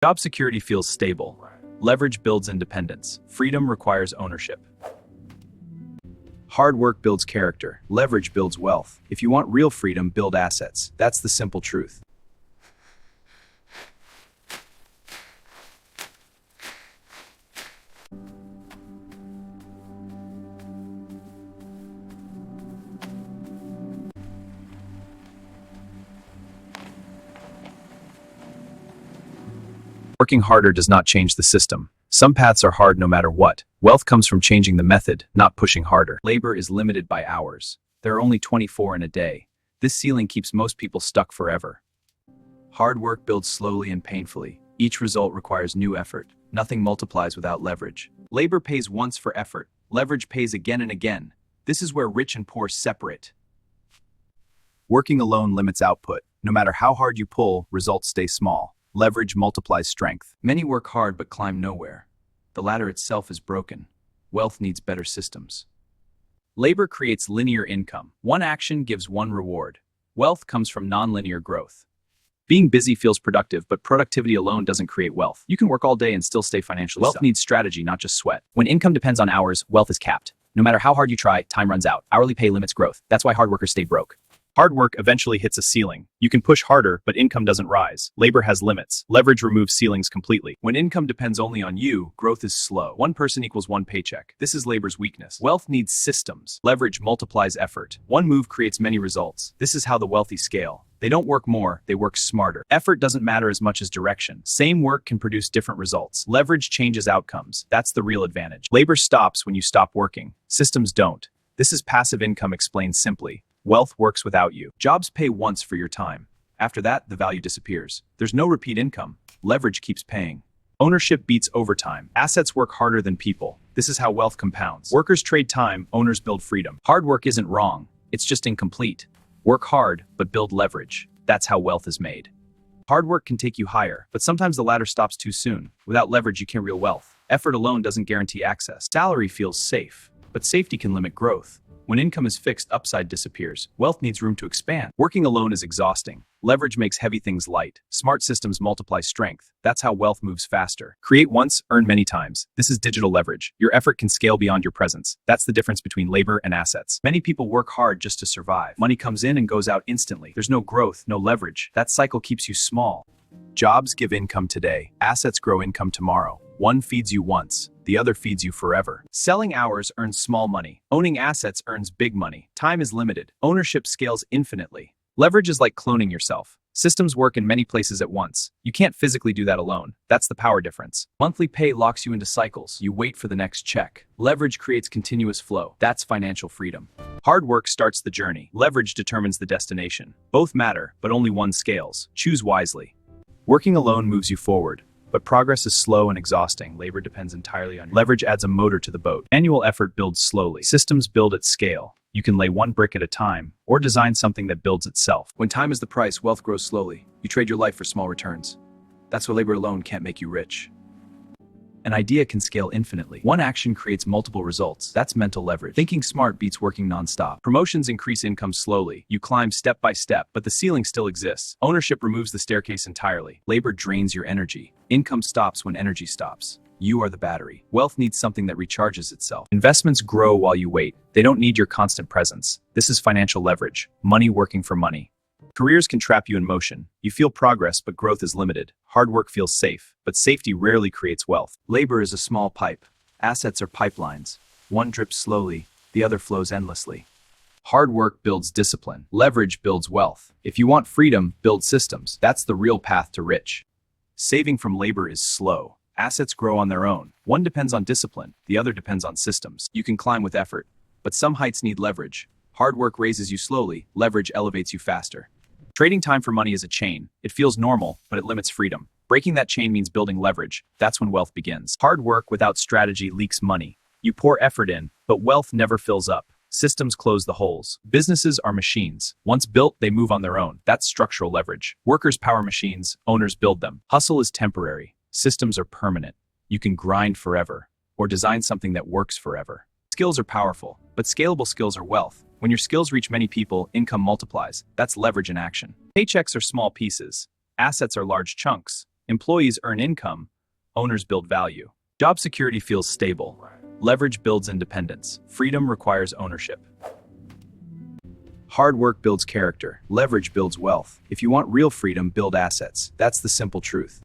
Job security feels stable. Leverage builds independence. Freedom requires ownership. Hard work builds character. Leverage builds wealth. If you want real freedom, build assets. That's the simple truth. Working harder does not change the system. Some paths are hard no matter what. Wealth comes from changing the method, not pushing harder. Labor is limited by hours. There are only 24 in a day. This ceiling keeps most people stuck forever. Hard work builds slowly and painfully. Each result requires new effort. Nothing multiplies without leverage. Labor pays once for effort. Leverage pays again and again. This is where rich and poor separate. Working alone limits output. No matter how hard you pull, results stay small. Leverage multiplies strength. Many work hard but climb nowhere. The ladder itself is broken. Wealth needs better systems. Labor creates linear income. One action gives one reward. Wealth comes from nonlinear growth. Being busy feels productive, but productivity alone doesn't create wealth. You can work all day and still stay financially stuck. Wealth needs strategy, not just sweat. When income depends on hours, wealth is capped. No matter how hard you try, time runs out. Hourly pay limits growth. That's why hard workers stay broke. Hard work eventually hits a ceiling. You can push harder, but income doesn't rise. Labor has limits. Leverage removes ceilings completely. When income depends only on you, growth is slow. One person equals one paycheck. This is labor's weakness. Wealth needs systems. Leverage multiplies effort. One move creates many results. This is how the wealthy scale. They don't work more, they work smarter. Effort doesn't matter as much as direction. Same work can produce different results. Leverage changes outcomes. That's the real advantage. Labor stops when you stop working. Systems don't. This is passive income explained simply. Wealth works without you. Jobs pay once for your time. After that, the value disappears. There's no repeat income. Leverage keeps paying. Ownership beats overtime. Assets work harder than people. This is how wealth compounds. Workers trade time, owners build freedom. Hard work isn't wrong. It's just incomplete. Work hard, but build leverage. That's how wealth is made. Hard work can take you higher, but sometimes the ladder stops too soon. Without leverage, you can't real wealth. Effort alone doesn't guarantee access. Salary feels safe, but safety can limit growth. When income is fixed, upside disappears. Wealth needs room to expand. Working alone is exhausting. Leverage makes heavy things light. Smart systems multiply strength. That's how wealth moves faster. Create once, earn many times. This is digital leverage. Your effort can scale beyond your presence. That's the difference between labor and assets. Many people work hard just to survive. Money comes in and goes out instantly. There's no growth, no leverage. That cycle keeps you small. Jobs give income today. Assets grow income tomorrow. One feeds you once, the other feeds you forever. Selling hours earns small money. Owning assets earns big money. Time is limited. Ownership scales infinitely. Leverage is like cloning yourself. Systems work in many places at once. You can't physically do that alone. That's the power difference. Monthly pay locks you into cycles. You wait for the next check. Leverage creates continuous flow. That's financial freedom. Hard work starts the journey. Leverage determines the destination. Both matter, but only one scales. Choose wisely. Working alone moves you forward. But progress is slow and exhausting. Labor depends entirely on you. Leverage adds a motor to the boat. Annual effort builds slowly. Systems build at scale. You can lay one brick at a time, or design something that builds itself. When time is the price, wealth grows slowly. You trade your life for small returns. That's why labor alone can't make you rich. An idea can scale infinitely. One action creates multiple results. That's mental leverage. Thinking smart beats working nonstop. Promotions increase income slowly. You climb step by step, but the ceiling still exists. Ownership removes the staircase entirely. Labor drains your energy. Income stops when energy stops. You are the battery. Wealth needs something that recharges itself. Investments grow while you wait. They don't need your constant presence. This is financial leverage. Money working for money. Careers can trap you in motion. You feel progress, but growth is limited. Hard work feels safe, but safety rarely creates wealth. Labor is a small pipe. Assets are pipelines. One drips slowly, the other flows endlessly. Hard work builds discipline. Leverage builds wealth. If you want freedom, build systems. That's the real path to rich. Saving from labor is slow. Assets grow on their own. One depends on discipline, the other depends on systems. You can climb with effort, but some heights need leverage. Hard work raises you slowly, leverage elevates you faster. Trading time for money is a chain. It feels normal, but it limits freedom. Breaking that chain means building leverage. That's when wealth begins. Hard work without strategy leaks money. You pour effort in, but wealth never fills up. Systems close the holes. Businesses are machines. Once built, they move on their own. That's structural leverage. Workers power machines, owners build them. Hustle is temporary. Systems are permanent. You can grind forever, or design something that works forever. Skills are powerful, but scalable skills are wealth. When your skills reach many people, income multiplies. That's leverage in action. Paychecks are small pieces. Assets are large chunks. Employees earn income, owners build value. Job security feels stable. Leverage builds independence. Freedom requires ownership. Hard work builds character. Leverage builds wealth. If you want real freedom, build assets. That's the simple truth.